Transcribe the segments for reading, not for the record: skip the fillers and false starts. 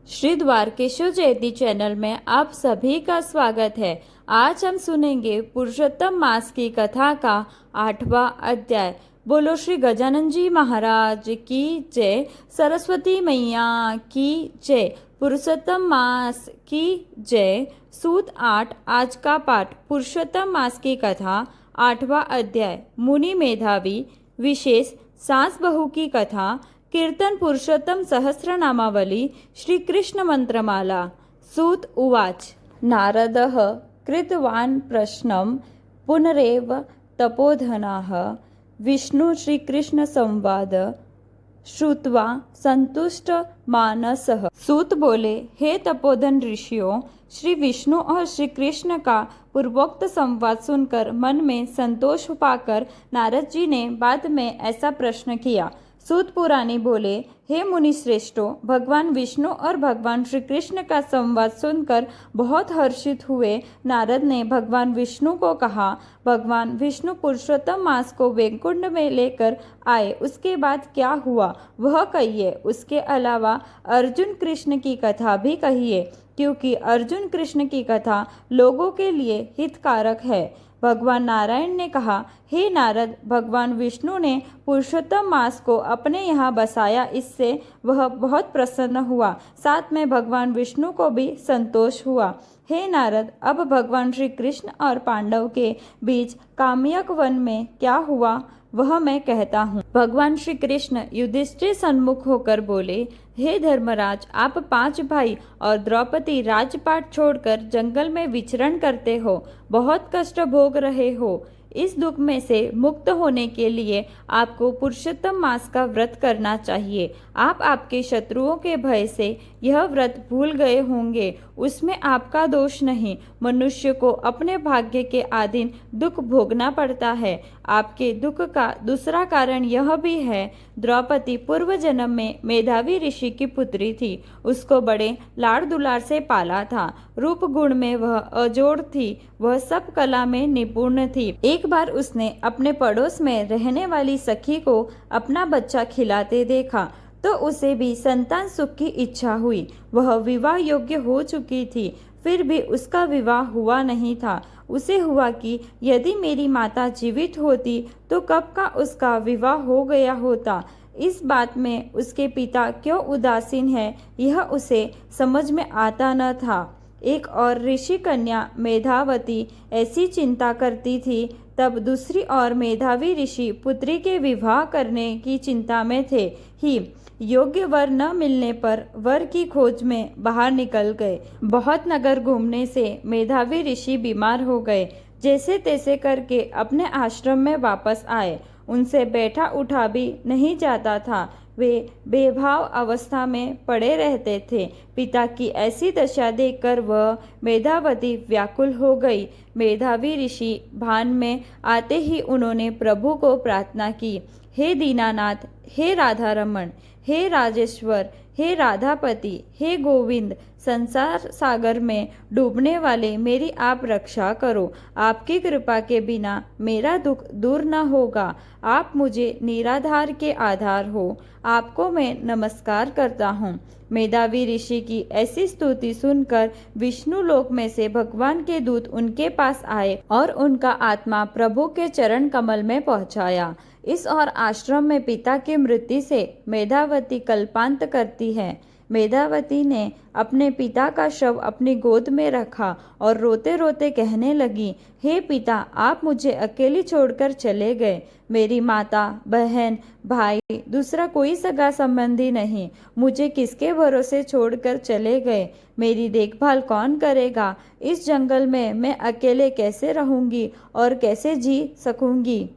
श्री द्वारकेश्वर जयती चैनल में आप सभी का स्वागत है। आज हम सुनेंगे पुरुषोत्तम मास की कथा का 8वां अध्याय। बोलो श्री गजानन जी महाराज की जय, सरस्वती मैया की जय, पुरुषोत्तम मास की जय। सूत 8 आज का पाठ। पुरुषोत्तम मास की कथा 8वां अध्याय। मुनि मेधावी विशेष सास बहू की कथा। कीर्तन पुरुषोत्तम सहस्रनामावली श्री कृष्ण मंत्रमाला। सूत उवाच नारदः कृतवान् प्रश्नं पुनरेव तपोधनाः विष्णु श्रीकृष्ण संवाद श्रुत्वा संतुष्ट मानसः। सूत बोले, हे तपोधन ऋषियों, श्री विष्णु और श्री कृष्ण का पूर्वोक्त संवाद सुनकर मन में संतोष पाकर नारद जी ने बाद में ऐसा प्रश्न किया। सूत पुराणी बोले, हे मुनि श्रेष्ठों, भगवान विष्णु और भगवान श्री कृष्ण का संवाद सुनकर बहुत हर्षित हुए। नारद ने भगवान विष्णु को कहा, भगवान विष्णु पुरुषोत्तम मास को वैकुंठ में लेकर आए, उसके बाद क्या हुआ वह कहिए। उसके अलावा अर्जुन कृष्ण की कथा भी कहिए, क्योंकि अर्जुन कृष्ण की कथा लोगों के लिए हितकारक है। भगवान नारायण ने कहा, हे नारद, भगवान विष्णु ने पुरुषोत्तम मास को अपने यहाँ बसाया, इससे वह बहुत प्रसन्न हुआ। साथ में भगवान विष्णु को भी संतोष हुआ। हे नारद, अब भगवान श्री कृष्ण और पांडव के बीच काम्यक वन में क्या हुआ वह मैं कहता हूँ। भगवान श्री कृष्ण युधिष्ठिर सन्मुख होकर बोले, हे धर्मराज, आप 5 भाई और द्रौपदी राजपाट छोड़कर जंगल में विचरण करते हो, बहुत कष्ट भोग रहे हो। इस दुख में से मुक्त होने के लिए आपको पुरुषोत्तम मास का व्रत करना चाहिए। आप आपके शत्रुओं के भय से यह व्रत भूल गए होंगे, उसमें आपका दोष नहीं। मनुष्य को अपने भाग्य के अधीन दुख भोगना पड़ता है। आपके दुख का दूसरा कारण यह भी है, द्रौपदी पूर्व जन्म में मेधावी ऋषि की पुत्री थी। उसको बड़े लाड़ दुलार से पाला था। रूप गुण में वह अजोड़ थी, वह सब कला में निपुण थी। एक बार उसने अपने पड़ोस में रहने वाली सखी को अपना बच्चा खिलाते देखा तो उसे भी संतान सुख की इच्छा हुई। वह विवाह योग्य हो चुकी थी, फिर भी उसका विवाह हुआ नहीं था। उसे हुआ कि यदि मेरी माता जीवित होती तो कब का उसका विवाह हो गया होता। इस बात में उसके पिता क्यों उदासीन है, यह उसे समझ में आता न था। एक और ऋषि कन्या मेधावती ऐसी चिंता करती थी। तब दूसरी ओर मेधावी ऋषि पुत्री के विवाह करने की चिंता में थे ही योग्य वर न मिलने पर वर की खोज में बाहर निकल गए। बहुत नगर घूमने से मेधावी ऋषि बीमार हो गए। जैसे तैसे करके अपने आश्रम में वापस आए। उनसे बैठा उठा भी नहीं जाता था। वे बेभाव अवस्था में पड़े रहते थे। पिता की ऐसी दशा देखकर वह मेधावती व्याकुल हो गई। मेधावी ऋषि भान में आते ही उन्होंने प्रभु को प्रार्थना की, हे दीनानाथ, हे राधा रमण, हे राजेश्वर, हे राधापति, हे गोविंद, संसार सागर में डूबने वाले मेरी आप रक्षा करो। आपकी कृपा के बिना मेरा दुख दूर न होगा। आप मुझे निराधार के आधार हो। आपको मैं नमस्कार करता हूँ। मेधावी ऋषि की ऐसी स्तुति सुनकर विष्णु लोक में से भगवान के दूत उनके पास आए और उनका आत्मा प्रभु के चरण कमल में पहुंचाया। इस और आश्रम में पिता की मृत्यु से मेधावती कल्पांत करती है। मेधावती ने अपने पिता का शव अपनी गोद में रखा और रोते रोते कहने लगी, हे पिता, आप मुझे अकेली छोड़कर चले गए। मेरी माता, बहन, भाई, दूसरा कोई सगा संबंधी नहीं। मुझे किसके भरोसे छोड़कर चले गए? मेरी देखभाल कौन करेगा? इस जंगल में मैं अकेले कैसे रहूंगी और कैसे जी सकूंगी?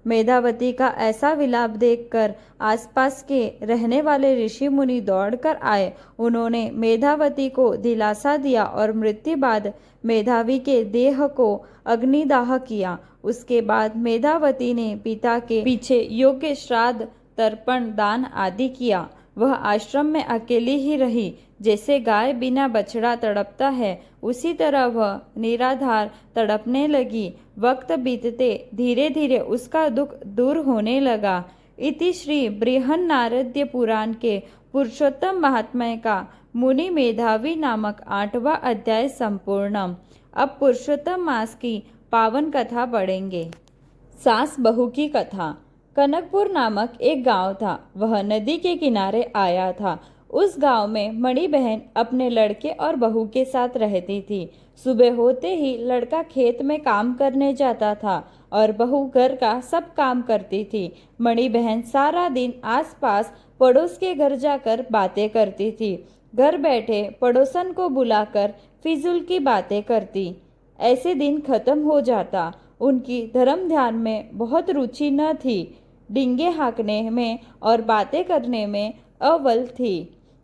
मेधावती का ऐसा विलाप देखकर आसपास के रहने वाले ऋषि मुनि दौड़कर आए। उन्होंने मेधावती को दिलासा दिया और मृत्यु बाद मेधावी के देह को अग्निदाह किया। उसके बाद मेधावती ने पिता के पीछे योग्य श्राद्ध, तर्पण, दान आदि किया। वह आश्रम में अकेली ही रही। जैसे गाय बिना बछड़ा तड़पता है, उसी तरह वह निराधार तड़पने लगी। वक्त बीतते धीरे धीरे उसका दुख दूर होने लगा। इति श्री बृहन्नारद्य पुराण के पुरुषोत्तम महात्म्य का मुनि मेधावी नामक 8वां अध्याय संपूर्ण। अब पुरुषोत्तम मास की पावन कथा पढ़ेंगे। सास बहू की कथा। कनकपुर नामक एक गांव था। वह नदी के किनारे आया था। उस गांव में मणि बहन अपने लड़के और बहू के साथ रहती थी। सुबह होते ही लड़का खेत में काम करने जाता था और बहू घर का सब काम करती थी। मणि बहन सारा दिन आसपास पड़ोस के घर जाकर बातें करती थी। घर बैठे पड़ोसन को बुलाकर फिजूल की बातें करती। ऐसे दिन खत्म हो जाता। उनकी धर्म ध्यान में बहुत रुचि न थी। डींगे हाँकने में और बातें करने में अव्वल थी।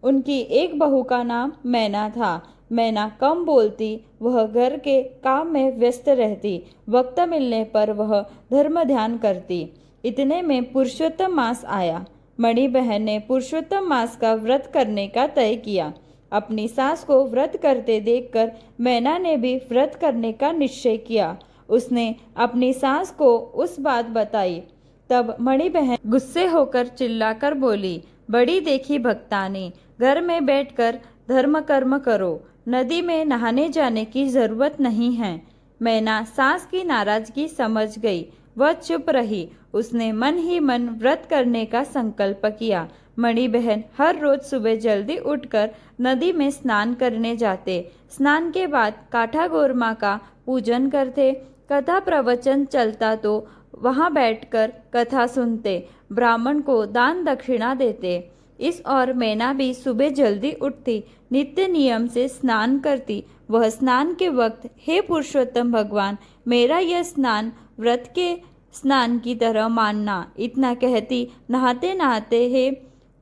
उनकी एक बहू का नाम मैना था। मैना कम बोलती, वह घर के काम में व्यस्त रहती। वक्त मिलने पर वह धर्म ध्यान करती। इतने में पुरुषोत्तम मास आया। मणि बहन ने पुरुषोत्तम मास का व्रत करने का तय किया। अपनी सास को व्रत करते देखकर मैना ने भी व्रत करने का निश्चय किया। उसने अपनी सास को उस बात बताई। तब मणि बहन गुस्से होकर चिल्लाकर बोली, बड़ी देखी भक्तानी, घर में बैठकर धर्म कर्म करो, नदी में नहाने जाने की जरूरत नहीं है। मैना सास की नाराजगी समझ गई। वह चुप रही। उसने मन ही मन व्रत करने का संकल्प किया। मणि बहन हर रोज सुबह जल्दी उठकर नदी में स्नान करने जाते। स्नान के बाद काठागोर माँ का पूजन करते। कथा प्रवचन चलता तो वहाँ बैठकर कथा सुनते। ब्राह्मण को दान दक्षिणा देते। इस और मैना भी सुबह जल्दी उठती, नित्य नियम से स्नान करती। वह स्नान के वक्त, हे पुरुषोत्तम भगवान, मेरा यह स्नान व्रत के स्नान की तरह मानना, इतना कहती नहाते नहाते हे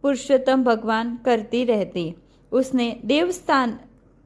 पुरुषोत्तम भगवान करती रहती। उसने देवस्थान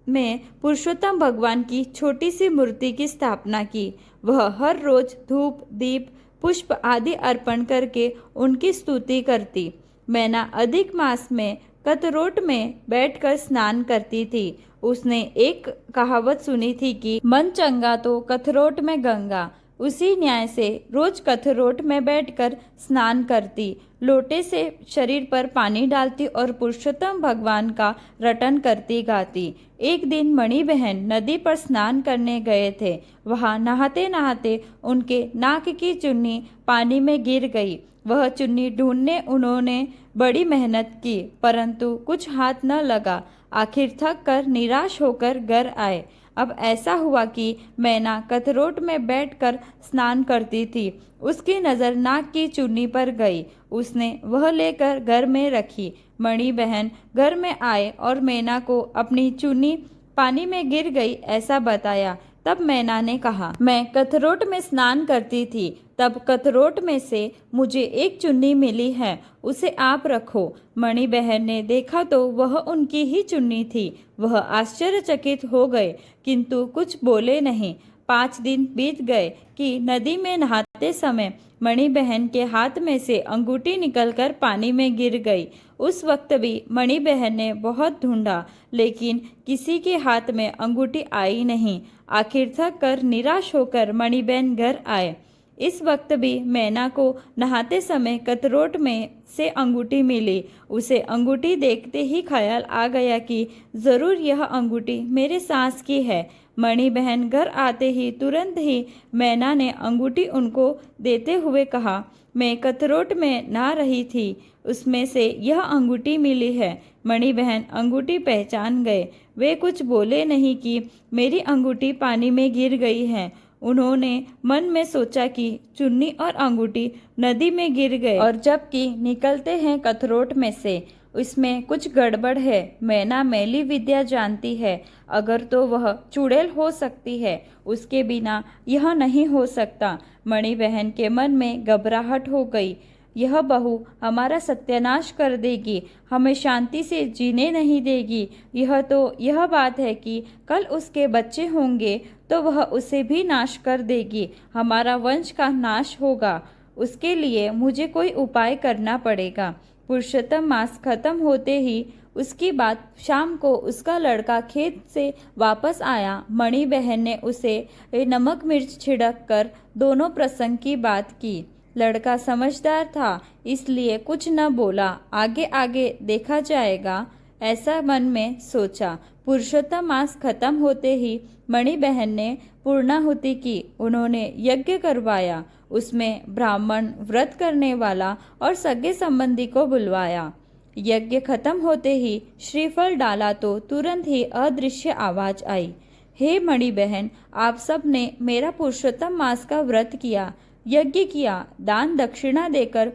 में पुरुषोत्तम भगवान की छोटी सी मूर्ति की स्थापना की। वह हर रोज धूप, दीप, पुष्प आदि अर्पण करके उनकी स्तुति करती। मैना अधिक मास में कथरोट में बैठकर स्नान करती थी। उसने एक कहावत सुनी थी कि मन चंगा तो कथरोट में गंगा। उसी न्याय से रोज कथरोट में बैठकर स्नान करती। लोटे से शरीर पर पानी डालती और पुरुषोत्तम भगवान का रटन करती गाती। एक दिन मणि बहन नदी पर स्नान करने गए थे। वहां नहाते नहाते उनके नाक की चुन्नी पानी में गिर गई। वह चुन्नी ढूंढने उन्होंने बड़ी मेहनत की, परंतु कुछ हाथ न लगा। आखिर थक कर निराश होकर घर आए। अब ऐसा हुआ कि मैना कथरोट में बैठकर स्नान करती थी। उसकी नज़र नाक की चुन्नी पर गई। उसने वह लेकर घर में रखी। मणि बहन घर में आए और मैना को अपनी चुन्नी पानी में गिर गई ऐसा बताया। तब मैना ने कहा, मैं कथरोट में स्नान करती थी, तब कथरोट में से मुझे एक चुन्नी मिली है, उसे आप रखो। मणि बहन ने देखा तो वह उनकी ही चुन्नी थी। वह आश्चर्यचकित हो गए, किंतु कुछ बोले नहीं। 5 दिन बीत गए कि नदी में नहाते समय मणि बहन के हाथ में से अंगूठी निकलकर पानी में गिर गई। उस वक्त भी मणि बहन ने बहुत ढूंढा, लेकिन किसी के हाथ में अंगूठी आई नहीं। आखिर थक कर निराश होकर मणि बहन घर आए। इस वक्त भी मैना को नहाते समय कथरोट में से अंगूठी मिली। उसे अंगूठी देखते ही ख्याल आ गया कि जरूर यह अंगूठी मेरे सास की है। मणि बहन घर आते ही तुरंत ही मैना ने अंगूठी उनको देते हुए कहा, मैं कथरोट में नहा रही थी, उसमें से यह अंगूठी मिली है। मणि बहन अंगूठी पहचान गए। वे कुछ बोले नहीं कि मेरी अंगूठी पानी में गिर गई है। उन्होंने मन में सोचा कि चुन्नी और अंगूठी नदी में गिर गए और जबकि निकलते हैं कथरोट में से, इसमें कुछ गड़बड़ है। मैना मैली विद्या जानती है, अगर तो वह चुड़ैल हो सकती है, उसके बिना यह नहीं हो सकता। मणि बहन के मन में घबराहट हो गई। यह बहू हमारा सत्यानाश कर देगी, हमें शांति से जीने नहीं देगी। यह बात है कि कल उसके बच्चे होंगे तो वह उसे भी नाश कर देगी। हमारा वंश का नाश होगा। उसके लिए मुझे कोई उपाय करना पड़ेगा। पुरुषोत्तम मास खत्म होते ही उसकी बात शाम को उसका लड़का खेत से वापस आया। मणि बहन ने उसे नमक मिर्च छिड़क कर दोनों प्रसंग की बात की। लड़का समझदार था, इसलिए कुछ न बोला। आगे आगे देखा जाएगा, ऐसा मन में सोचा। पुरुषोत्तम मास खत्म होते ही मणि बहन ने पूर्णाहुति की। उन्होंने यज्ञ करवाया, उसमें ब्राह्मण, व्रत करने वाला और सगे संबंधी को बुलवाया। यज्ञ खत्म होते ही श्रीफल डाला तो तुरंत ही अदृश्य आवाज आई, हे मणि बहन, आप सब ने मेरा पुरुषोत्तम मास का व्रत किया, यज्ञ किया, दान दक्षिणा देकर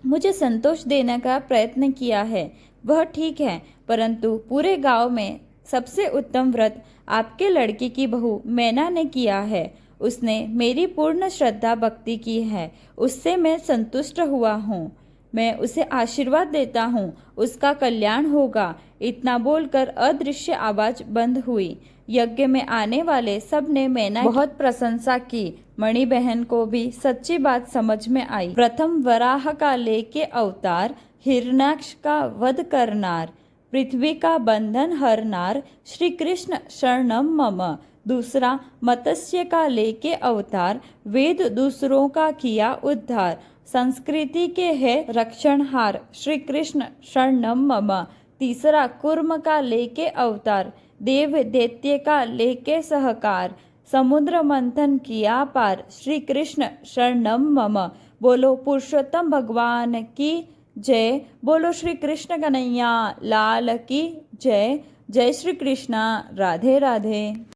मुझे संतोष देने का प्रयत्न किया है, वह ठीक है, परंतु पूरे गांव में सबसे उत्तम व्रत आपके लड़की की बहू मैना ने किया है। उसने मेरी पूर्ण श्रद्धा भक्ति की है, उससे मैं संतुष्ट हुआ हूँ। मैं उसे आशीर्वाद देता हूँ, उसका कल्याण होगा। इतना बोलकर अदृश्य आवाज बंद हुई। यज्ञ में आने वाले सब ने मैना बहुत प्रशंसा की। मणि बहन को भी सच्ची बात समझ में आई। प्रथम वराह का लेके अवतार, हिरण्याक्ष का वध करनार, पृथ्वी का बंधन हरनार, श्री कृष्ण शरणम मम। दूसरा मत्स्य का लेके अवतार, वेद दूसरों का किया उद्धार, संस्कृति के है रक्षणहार, श्री कृष्ण शरणम मम। तीसरा कूर्म का लेके अवतार, देव दैत्य का लेके सहकार, समुद्र मंथन किया पार, श्री कृष्ण शरणम मम। बोलो पुरुषोत्तम भगवान की जय। बोलो श्री कृष्ण कन्हैया लाल की जय। जय श्री कृष्णा। राधे राधे।